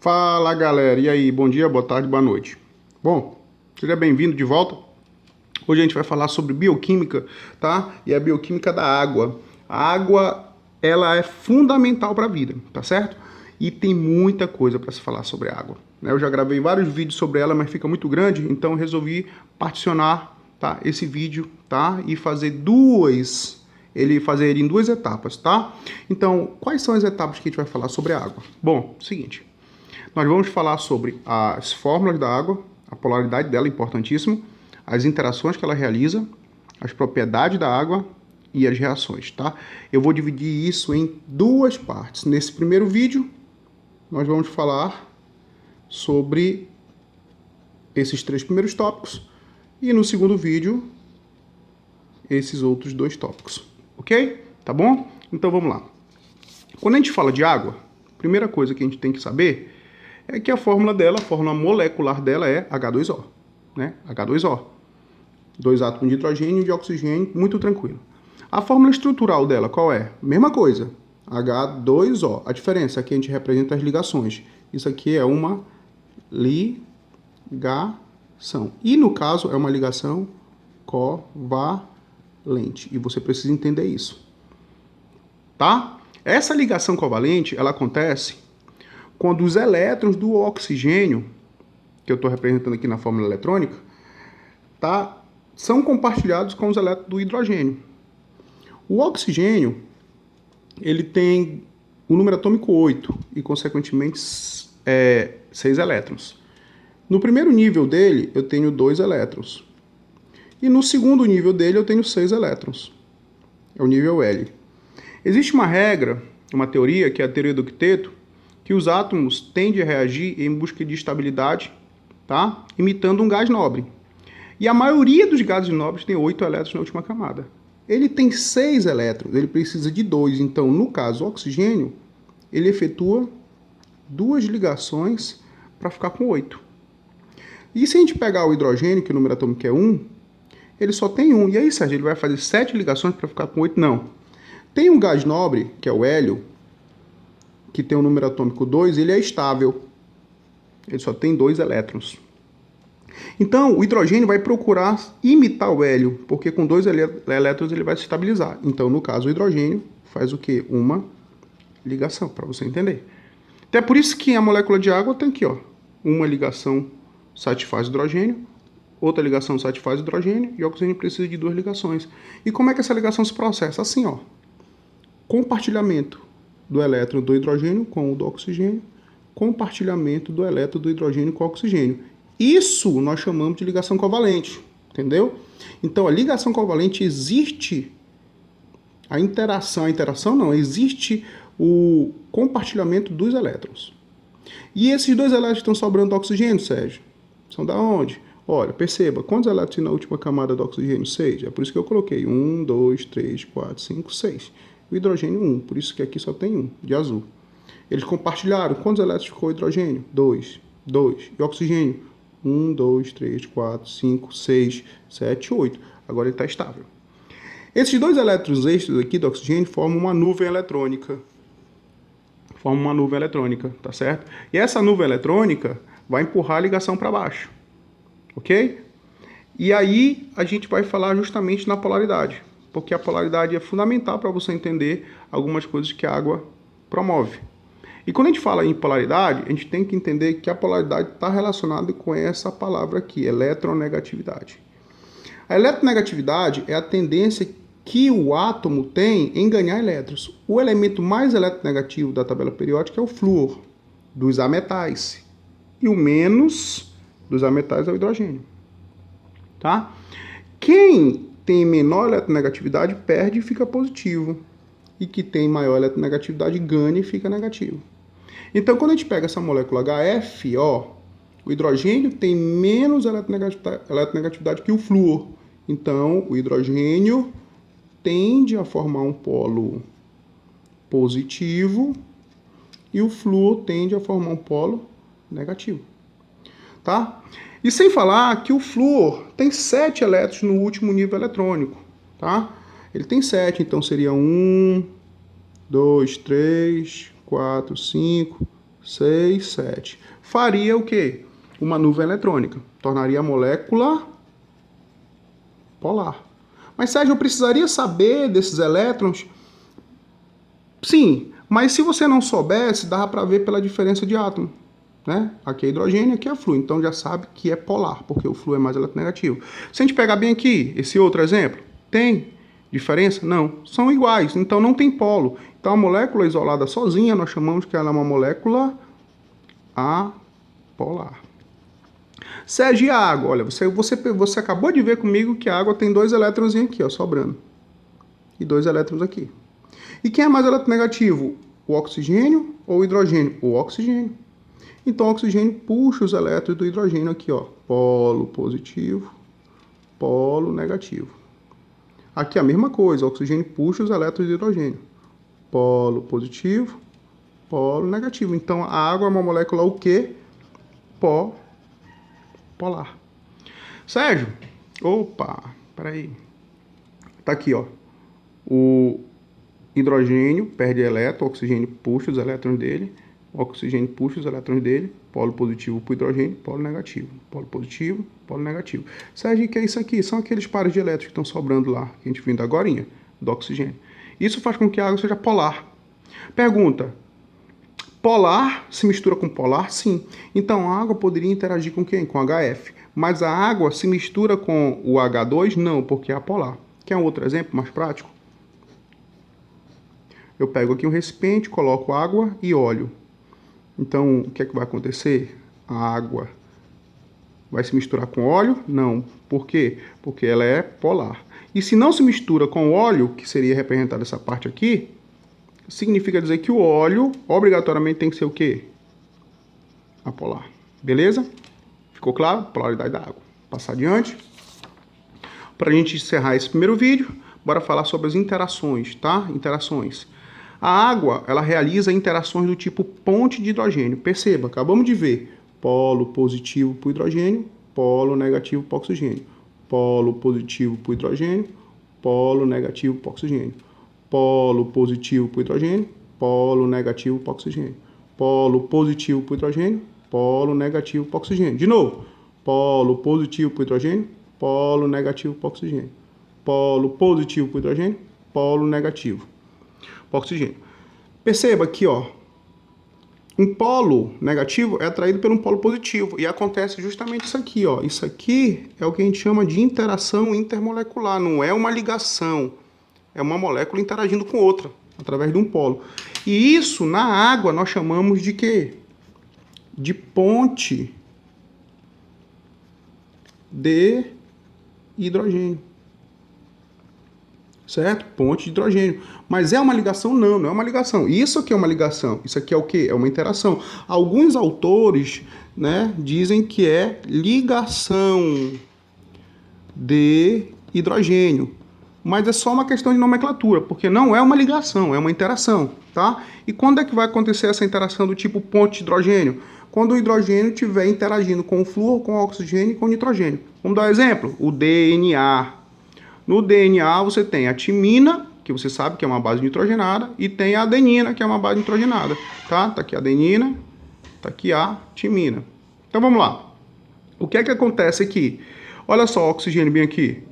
Fala galera, e aí, bom dia, boa tarde, boa noite. Bom, seja bem-vindo de volta. Hoje a gente vai falar sobre bioquímica, tá? E a bioquímica da água. A água, ela é fundamental para a vida, tá certo? E tem muita coisa para se falar sobre a água, né? Eu já gravei vários vídeos sobre ela, mas fica muito grande, então eu resolvi particionar, tá, esse vídeo, tá? E fazer ele em duas etapas, tá? Então, quais são as etapas que a gente vai falar sobre a água? Bom, seguinte. Nós vamos falar sobre as fórmulas da água, a polaridade dela, importantíssimo, as interações que ela realiza, as propriedades da água e as reações, tá? Eu vou dividir isso em duas partes. Nesse primeiro vídeo, nós vamos falar sobre esses três primeiros tópicos e no segundo vídeo, esses outros dois tópicos, ok? Tá bom? Então vamos lá. Quando a gente fala de água, a primeira coisa que a gente tem que saber é que a fórmula dela, a fórmula molecular dela é H2O, né? H2O. Dois átomos de hidrogênio e de oxigênio, muito tranquilo. A fórmula estrutural dela, qual é? Mesma coisa, H2O. A diferença é que a gente representa as ligações. Isso aqui é uma ligação. E no caso, é uma ligação covalente. E você precisa entender isso. Tá? Essa ligação covalente, ela acontece quando os elétrons do oxigênio, que eu estou representando aqui na fórmula eletrônica, tá, são compartilhados com os elétrons do hidrogênio. O oxigênio, ele tem o número atômico 8 e, consequentemente, 6 elétrons. No primeiro nível dele, eu tenho 2 elétrons. E no segundo nível dele, eu tenho 6 elétrons. É o nível L. Existe uma regra, uma teoria, que é a teoria do octeto, que os átomos tendem a reagir em busca de estabilidade, tá? Imitando um gás nobre. E a maioria dos gases nobres tem 8 elétrons na última camada. Ele tem 6 elétrons, ele precisa de 2. Então, no caso, o oxigênio, ele efetua 2 ligações para ficar com 8. E se a gente pegar o hidrogênio, que o número atômico é 1, ele só tem 1. E aí, Sérgio, ele vai fazer 7 ligações para ficar com 8? Não. Tem um gás nobre, que é o hélio, que tem o número atômico 2, ele é estável. Ele só tem 2 elétrons. Então, o hidrogênio vai procurar imitar o hélio, porque com 2 elétrons ele vai se estabilizar. Então, no caso, o hidrogênio faz o quê? Uma ligação, para você entender. Até por isso que a molécula de água tem aqui, ó, uma ligação satisfaz o hidrogênio, outra ligação satisfaz o hidrogênio, e o oxigênio precisa de 2 ligações. E como é que essa ligação se processa? Assim, ó, compartilhamento do elétron do hidrogênio com o do oxigênio, compartilhamento do elétron do hidrogênio com o oxigênio. Isso nós chamamos de ligação covalente, entendeu? Então, a ligação covalente existe existe o compartilhamento dos elétrons. E esses 2 elétrons estão sobrando do oxigênio, Sérgio? São da onde? Olha, perceba, quantos elétrons tem na última camada do oxigênio? 6. É por isso que eu coloquei 1, 2, 3, 4, 5, 6. O hidrogênio 1, por isso que aqui só tem 1, de azul. Eles compartilharam. Quantos elétrons ficou o hidrogênio? 2. 2. E o oxigênio? 1, 2, 3, 4, 5, 6, 7, 8. Agora ele está estável. Esses 2 elétrons extras aqui do oxigênio formam uma nuvem eletrônica. Tá certo? E essa nuvem eletrônica vai empurrar a ligação para baixo. Ok? E aí a gente vai falar justamente na polaridade, porque a polaridade é fundamental para você entender algumas coisas que a água promove. E quando a gente fala em polaridade, a gente tem que entender que a polaridade está relacionada com essa palavra aqui, eletronegatividade. A eletronegatividade é a tendência que o átomo tem em ganhar elétrons. O elemento mais eletronegativo da tabela periódica é o flúor, dos ametais. E o menos dos ametais é o hidrogênio. Tá? Quem tem menor eletronegatividade perde e fica positivo. E que tem maior eletronegatividade ganha e fica negativo. Então, quando a gente pega essa molécula HFO, o hidrogênio tem menos eletronegatividade que o flúor. Então, o hidrogênio tende a formar um polo positivo e o flúor tende a formar um polo negativo. Tá? E sem falar que o flúor tem 7 elétrons no último nível eletrônico. Tá? Ele tem 7, então seria 1, 2, 3, 4, 5, 6, 7. Faria o quê? Uma nuvem eletrônica. Tornaria a molécula polar. Mas, Sérgio, eu precisaria saber desses elétrons? Sim, mas se você não soubesse, dava para ver pela diferença de átomo. Né? Aqui é hidrogênio, aqui é flúor. Então já sabe que é polar, porque o flúor é mais eletronegativo. Se a gente pegar bem aqui, esse outro exemplo, tem diferença? Não. São iguais, então não tem polo. Então a molécula isolada sozinha, nós chamamos que ela é uma molécula apolar. Sérgio, e a água? Olha, você acabou de ver comigo que a água tem 2 elétrons aqui, ó, sobrando. E 2 elétrons aqui. E quem é mais eletronegativo? O oxigênio ou o hidrogênio? O oxigênio. Então o oxigênio puxa os elétrons do hidrogênio aqui, ó. Polo positivo, polo negativo. Aqui a mesma coisa, o oxigênio puxa os elétrons do hidrogênio. Polo positivo, polo negativo. Então a água é uma molécula o quê? Polar. Sérgio, opa, peraí. Tá aqui, ó. O hidrogênio perde elétron, o oxigênio puxa os elétrons dele, o oxigênio puxa os elétrons dele, polo positivo para o hidrogênio, polo negativo. Polo positivo, polo negativo. Sérgio, o que é isso aqui? São aqueles pares de elétrons que estão sobrando lá, que a gente viu agorinha, do oxigênio. Isso faz com que a água seja polar. Pergunta: polar se mistura com polar? Sim. Então a água poderia interagir com quem? Com HF. Mas a água se mistura com o H2? Não, porque é apolar. Quer um outro exemplo mais prático? Eu pego aqui um recipiente, coloco água e óleo. Então, o que é que vai acontecer? A água vai se misturar com óleo? Não. Por quê? Porque ela é polar. E se não se mistura com o óleo, que seria representado essa parte aqui, significa dizer que o óleo obrigatoriamente tem que ser o quê? Apolar. Beleza? Ficou claro? Polaridade da água. Passar adiante. Para a gente encerrar esse primeiro vídeo, bora falar sobre as interações, tá? Interações. A água, ela realiza interações do tipo ponte de hidrogênio. Perceba, acabamos de ver polo positivo para o hidrogênio, polo negativo para o oxigênio. Polo positivo para o hidrogênio, polo negativo para o oxigênio. Polo positivo para o hidrogênio, polo negativo para o oxigênio. Polo positivo para o hidrogênio, polo negativo para o oxigênio. De novo, polo positivo para o hidrogênio, polo negativo para o oxigênio. Polo positivo para o hidrogênio, polo negativo para o oxigênio. Perceba aqui, ó, um polo negativo é atraído por um polo positivo e acontece justamente isso aqui, ó. Isso aqui é o que a gente chama de interação intermolecular, não é uma ligação, é uma molécula interagindo com outra através de um polo. E isso na água nós chamamos de quê? De ponte de hidrogênio. Certo? Ponte de hidrogênio. Mas é uma ligação? Não, não é uma ligação. Isso aqui é uma ligação. Isso aqui é o quê? É uma interação. Alguns autores, né, dizem que é ligação de hidrogênio. Mas é só uma questão de nomenclatura, porque não é uma ligação, é uma interação, tá? E quando é que vai acontecer essa interação do tipo ponte de hidrogênio? Quando o hidrogênio estiver interagindo com o flúor, com o oxigênio e com o nitrogênio. Vamos dar um exemplo? O DNA. No DNA você tem a timina, que você sabe que é uma base nitrogenada, e tem a adenina, que é uma base nitrogenada, tá? Tá aqui a adenina, tá aqui a timina. Então vamos lá. O que é que acontece aqui? Olha só o oxigênio bem aqui,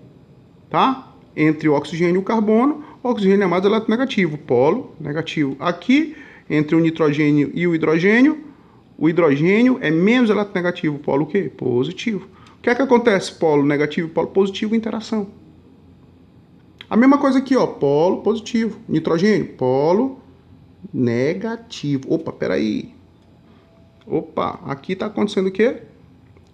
tá? Entre o oxigênio e o carbono, o oxigênio é mais eletronegativo, polo negativo. Aqui, entre o nitrogênio e o hidrogênio é menos eletronegativo, polo o quê? Positivo. O que é que acontece? Polo negativo e polo positivo, interação. A mesma coisa aqui, ó, polo positivo, nitrogênio, polo negativo. Opa, peraí. Opa, aqui está acontecendo o quê?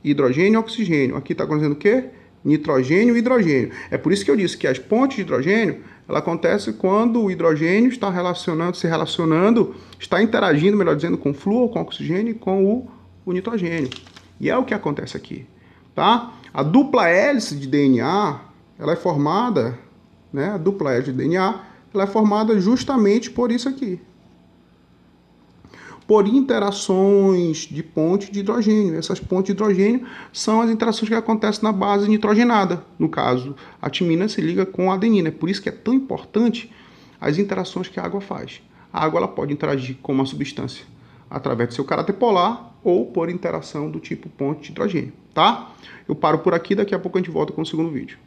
Hidrogênio e oxigênio. Aqui está acontecendo o quê? Nitrogênio e hidrogênio. É por isso que eu disse que as pontes de hidrogênio, ela acontece quando o hidrogênio está está interagindo, melhor dizendo, com o flúor, com o oxigênio e com o nitrogênio. E é o que acontece aqui, tá? A dupla hélice de DNA, ela é formada, né? A dupla hélice de DNA, ela é formada justamente por isso aqui. Por interações de ponte de hidrogênio. Essas pontes de hidrogênio são as interações que acontecem na base nitrogenada. No caso, a timina se liga com a adenina. É por isso que é tão importante as interações que a água faz. A água ela pode interagir com uma substância através do seu caráter polar ou por interação do tipo ponto de hidrogênio, tá? Eu paro por aqui, daqui a pouco a gente volta com o segundo vídeo.